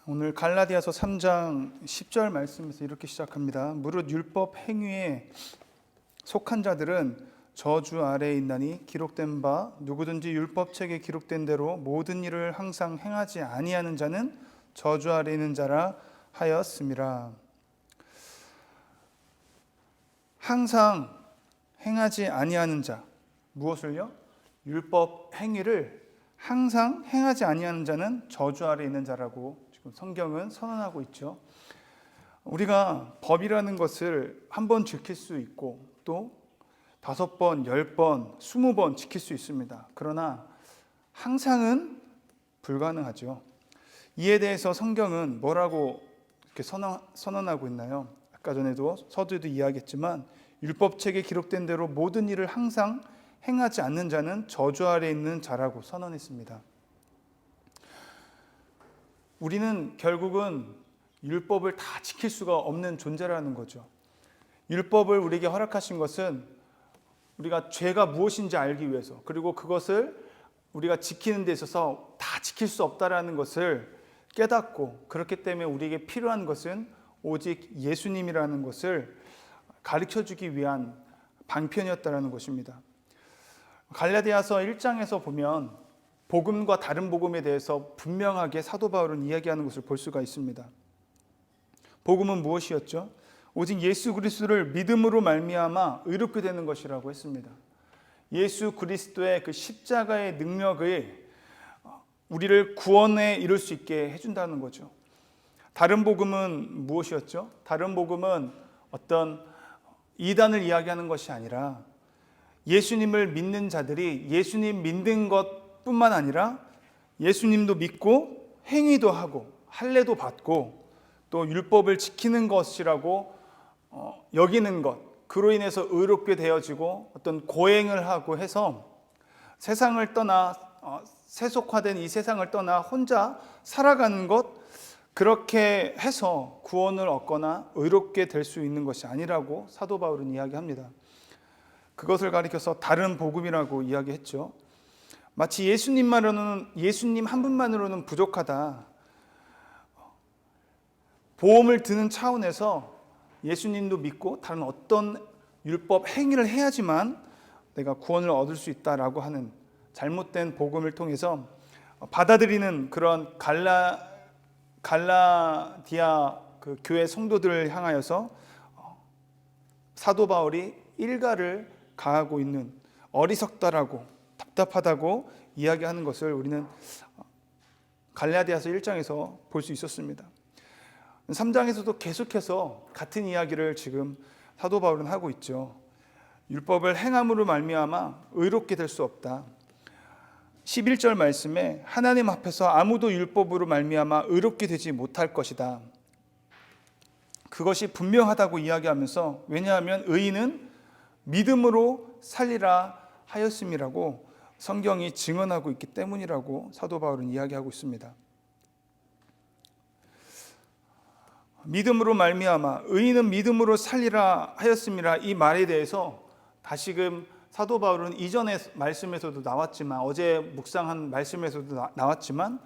오늘 갈라디아서 3장 10절 말씀에서 이렇게 시작합니다. 무릇 율법 행위에 속한 자들은 저주 아래에 있나니 기록된 바 누구든지 율법책에 기록된 대로 모든 일을 항상 행하지 아니하는 자는 저주 아래에 있는 자라 하였음이라. 항상 행하지 아니하는 자, 무엇을요? 율법 행위를 항상 행하지 아니하는 자는 저주 아래에 있는 자라고 지금 성경은 선언하고 있죠. 우리가 법이라는 것을 한 번 지킬 수 있고 또 5번, 10번, 20번 지킬 수 있습니다. 그러나 항상은 불가능하죠. 이에 대해서 성경은 뭐라고 이렇게 선언하고 있나요? 아까 전에도 서두에도 이야기했지만 율법책에 기록된 대로 모든 일을 항상 행하지 않는 자는 저주 아래에 있는 자라고 선언했습니다. 우리는 결국은 율법을 다 지킬 수가 없는 존재라는 거죠. 율법을 우리에게 허락하신 것은 우리가 죄가 무엇인지 알기 위해서, 그리고 그것을 우리가 지키는 데 있어서 다 지킬 수 없다라는 것을 깨닫고, 그렇기 때문에 우리에게 필요한 것은 오직 예수님이라는 것을 가르쳐주기 위한 방편이었다라는 것입니다. 갈라디아서 1장에서 보면 복음과 다른 복음에 대해서 분명하게 사도 바울은 이야기하는 것을 볼 수가 있습니다. 복음은 무엇이었죠? 오직 예수 그리스도를 믿음으로 말미암아 의롭게 되는 것이라고 했습니다. 예수 그리스도의 그 십자가의 능력을 우리를 구원에 이룰 수 있게 해준다는 거죠. 다른 복음은 무엇이었죠? 다른 복음은 어떤 이단을 이야기하는 것이 아니라 예수님을 믿는 자들이 예수님 믿는 것뿐만 아니라 예수님도 믿고 행위도 하고 할례도 받고 또 율법을 지키는 것이라고 여기는 것, 그로 인해서 의롭게 되어지고 어떤 고행을 하고 해서 세상을 떠나 세속화된 이 세상을 떠나 혼자 살아가는 것, 그렇게 해서 구원을 얻거나 의롭게 될 수 있는 것이 아니라고 사도 바울은 이야기합니다. 그것을 가리켜서 다른 복음이라고 이야기했죠. 마치 예수님 한 분만으로는 부족하다, 보험을 드는 차원에서 예수님도 믿고 다른 어떤 율법 행위를 해야지만 내가 구원을 얻을 수 있다라고 하는 잘못된 복음을 통해서 받아들이는 그런 갈라디아 그 교회 성도들을 향하여서 사도 바울이 일가를 가하고 있는, 어리석다라고 답답하다고 이야기하는 것을 우리는 갈라디아서 1장에서 볼 수 있었습니다. 3장에서도 계속해서 같은 이야기를 지금 사도 바울은 하고 있죠. 율법을 행함으로 말미암아 의롭게 될 수 없다. 11절 말씀에 하나님 앞에서 아무도 율법으로 말미암아 의롭게 되지 못할 것이다. 그것이 분명하다고 이야기하면서, 왜냐하면 의인은 믿음으로 살리라 하였음이라고 성경이 증언하고 있기 때문이라고 사도 바울은 이야기하고 있습니다. 믿음으로 말미암아 의인은 믿음으로 살리라 하였음이라, 이 말에 대해서 다시금 사도 바울은 이전의 말씀에서도 나왔지만, 어제 묵상한 말씀에서도 나왔지만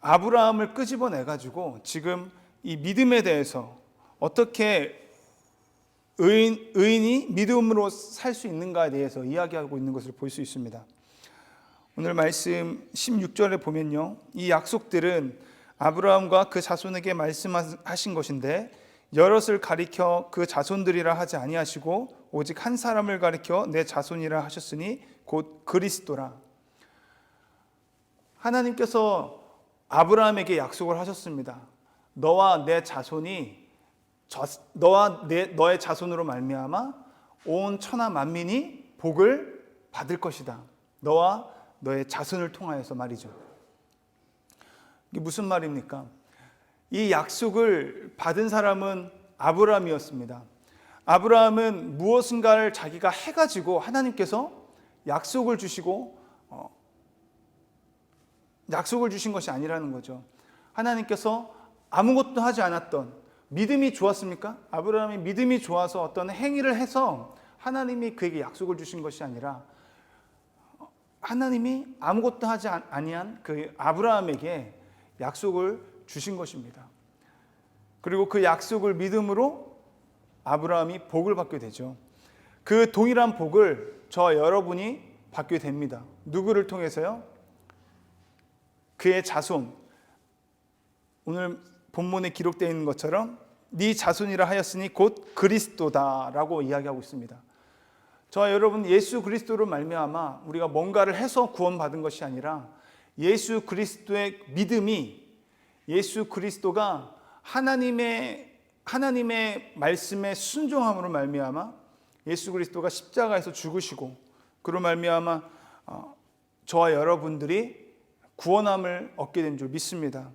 아브라함을 끄집어내가지고 지금 이 믿음에 대해서 어떻게 의인이 믿음으로 살 수 있는가에 대해서 이야기하고 있는 것을 볼 수 있습니다. 오늘 말씀 16절에 보면요, 이 약속들은 아브라함과 그 자손에게 말씀하신 것인데 여럿을 가리켜 그 자손들이라 하지 아니하시고 오직 한 사람을 가리켜 내 자손이라 하셨으니 곧 그리스도라. 하나님께서 아브라함에게 약속을 하셨습니다. 너와 내 자손이 너의 자손으로 말미암아 온 천하 만민이 복을 받을 것이다. 너와 너의 자손을 통하여서 말이죠. 이게 무슨 말입니까? 이 약속을 받은 사람은 아브라함이었습니다. 아브라함은 무엇인가를 자기가 해가지고 하나님께서 약속을 주시고 약속을 주신 것이 아니라는 거죠. 하나님께서 아무것도 하지 않았던, 믿음이 좋았습니까? 아브라함이 믿음이 좋아서 어떤 행위를 해서 하나님이 그에게 약속을 주신 것이 아니라 하나님이 아무것도 하지 아니한 그 아브라함에게 약속을 주신 것입니다. 그리고 그 약속을 믿음으로 아브라함이 복을 받게 되죠. 그 동일한 복을 저와 여러분이 받게 됩니다. 누구를 통해서요? 그의 자손. 오늘 본문에 기록되어 있는 것처럼 네 자손이라 하였으니 곧 그리스도다라고 이야기하고 있습니다. 저와 여러분, 예수 그리스도로 말미암아 우리가 뭔가를 해서 구원받은 것이 아니라 예수 그리스도의 믿음이, 예수 그리스도가 하나님의 말씀에 순종함으로 말미암아 예수 그리스도가 십자가에서 죽으시고 그로 말미암아 저와 여러분들이 구원함을 얻게 된 줄 믿습니다.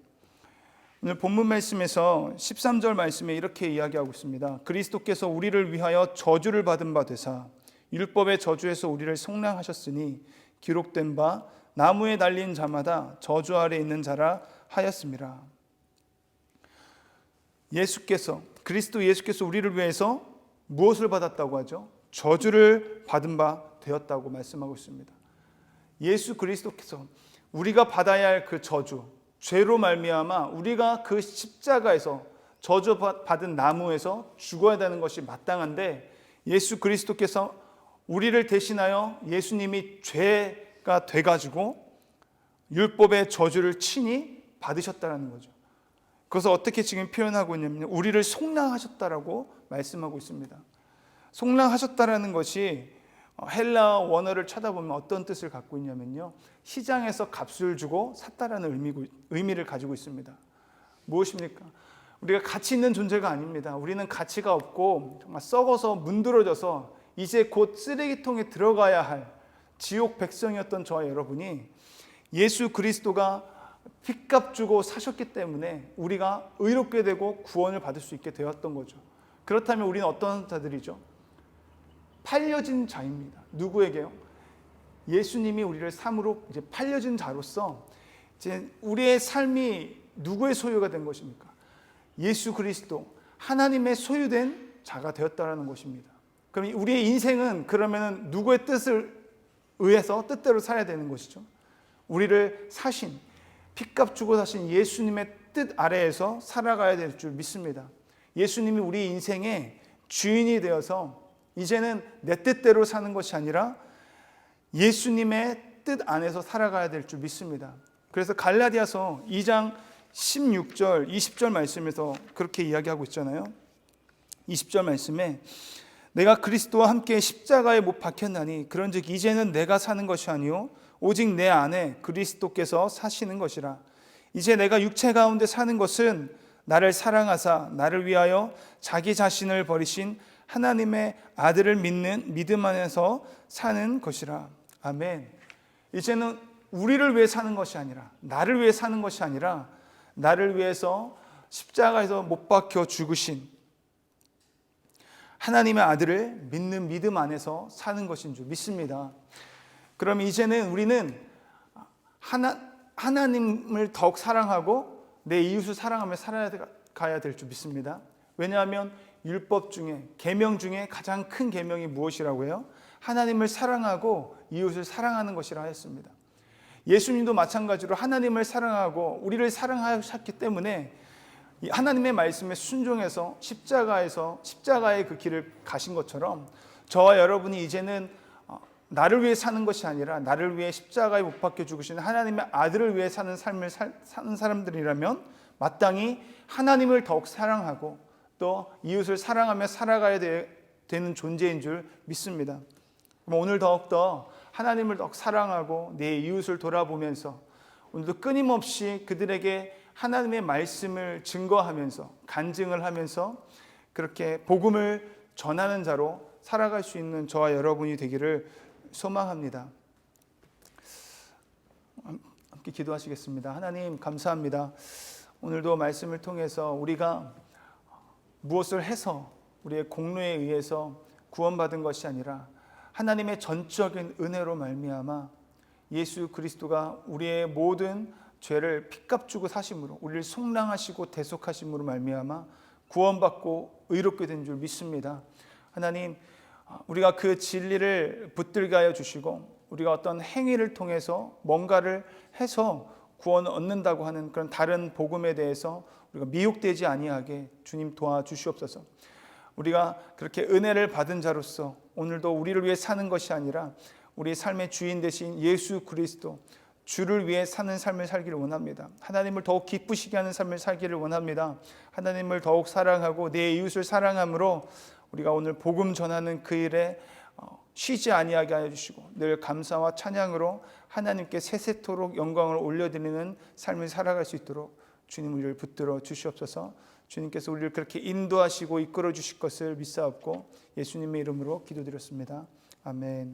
오늘 본문 말씀에서 13절 말씀에 이렇게 이야기하고 있습니다. 그리스도께서 우리를 위하여 저주를 받은 바 되사 율법의 저주에서 우리를 속량하셨으니 기록된 바 나무에 달린 자마다 저주 아래 있는 자라 하였습니다. 그리스도 예수께서 우리를 위해서 무엇을 받았다고 하죠? 저주를 받은 바 되었다고 말씀하고 있습니다. 예수 그리스도께서 우리가 받아야 할 그 저주, 죄로 말미암아 우리가 그 십자가에서 저주받은 나무에서 죽어야 되는 것이 마땅한데, 예수 그리스도께서 우리를 대신하여 예수님이 죄가 돼가지고 율법의 저주를 친히 받으셨다는 거죠. 그래서 어떻게 지금 표현하고 있냐면요, 우리를 속량하셨다라고 말씀하고 있습니다. 속량하셨다라는 것이 헬라 원어를 찾아보면 어떤 뜻을 갖고 있냐면요, 시장에서 값을 주고 샀다라는 의미를 가지고 있습니다. 무엇입니까? 우리가 가치 있는 존재가 아닙니다. 우리는 가치가 없고 정말 썩어서 문드러져서 이제 곧 쓰레기통에 들어가야 할 지옥 백성이었던 저와 여러분이 예수 그리스도가 핏값 주고 사셨기 때문에 우리가 의롭게 되고 구원을 받을 수 있게 되었던 거죠. 그렇다면 우리는 어떤 자들이죠? 팔려진 자입니다. 누구에게요? 예수님이 우리를 삶으로 이제 팔려진 자로서 이제 우리의 삶이 누구의 소유가 된 것입니까? 예수 그리스도, 하나님의 소유된 자가 되었다라는 것입니다. 그럼 우리의 인생은 그러면 누구의 뜻을 의해서 뜻대로 살아야 되는 것이죠. 우리를 사신, 핏값 주고 사신 예수님의 뜻 아래에서 살아가야 될 줄 믿습니다. 예수님이 우리 인생의 주인이 되어서 이제는 내 뜻대로 사는 것이 아니라 예수님의 뜻 안에서 살아가야 될 줄 믿습니다. 그래서 갈라디아서 2장 16절, 20절 말씀에서 그렇게 이야기하고 있잖아요. 20절 말씀에 내가 그리스도와 함께 십자가에 못 박혔나니 그런즉 이제는 내가 사는 것이 아니요 오직 내 안에 그리스도께서 사시는 것이라. 이제 내가 육체 가운데 사는 것은 나를 사랑하사 나를 위하여 자기 자신을 버리신 하나님의 아들을 믿는 믿음 안에서 사는 것이라. 아멘. 이제는 우리를 위해 사는 것이 아니라, 나를 위해 사는 것이 아니라 나를 위해서 십자가에서 못 박혀 죽으신 하나님의 아들을 믿는 믿음 안에서 사는 것인 줄 믿습니다. 그럼 이제는 우리는 하나님을 더욱 사랑하고 내 이웃을 사랑하며 살아가야 될 줄 믿습니다. 왜냐하면 율법 중에, 계명 중에 가장 큰 계명이 무엇이라고 해요? 하나님을 사랑하고 이웃을 사랑하는 것이라 했습니다. 예수님도 마찬가지로 하나님을 사랑하고 우리를 사랑하셨기 때문에 하나님의 말씀에 순종해서 십자가의 그 길을 가신 것처럼 저와 여러분이 이제는 나를 위해 사는 것이 아니라 나를 위해 십자가에 못 박혀 죽으신 하나님의 아들을 위해 사는 삶을 사는 사람들이라면 마땅히 하나님을 더욱 사랑하고 또 이웃을 사랑하며 살아가야 되는 존재인 줄 믿습니다. 오늘 더욱더 하나님을 더욱 사랑하고 내 이웃을 돌아보면서 오늘도 끊임없이 그들에게 하나님의 말씀을 증거하면서 간증을 하면서 그렇게 복음을 전하는 자로 살아갈 수 있는 저와 여러분이 되기를 소망합니다. 함께 기도하시겠습니다. 하나님 감사합니다. 오늘도 말씀을 통해서 우리가 무엇을 해서 우리의 공로에 의해서 구원받은 것이 아니라 하나님의 전적인 은혜로 말미암아 예수 그리스도가 우리의 모든 죄를 핏값 주고 사심으로 우리를 속량하시고 대속하심으로 말미암아 구원받고 의롭게 된 줄 믿습니다. 하나님, 우리가 그 진리를 붙들게 하여 주시고 우리가 어떤 행위를 통해서 뭔가를 해서 구원 얻는다고 하는 그런 다른 복음에 대해서 우리가 미혹되지 아니하게 주님 도와주시옵소서. 우리가 그렇게 은혜를 받은 자로서 오늘도 우리를 위해 사는 것이 아니라 우리 삶의 주인 되신 예수 그리스도 주를 위해 사는 삶을 살기를 원합니다. 하나님을 더욱 기쁘시게 하는 삶을 살기를 원합니다. 하나님을 더욱 사랑하고 내 이웃을 사랑함으로 우리가 오늘 복음 전하는 그 일에 쉬지 아니하게 하여 주시고 늘 감사와 찬양으로 하나님께 세세토록 영광을 올려드리는 삶을 살아갈 수 있도록 주님 우리를 붙들어 주시옵소서. 주님께서 우리를 그렇게 인도하시고 이끌어 주실 것을 믿사옵고 예수님의 이름으로 기도드렸습니다. 아멘.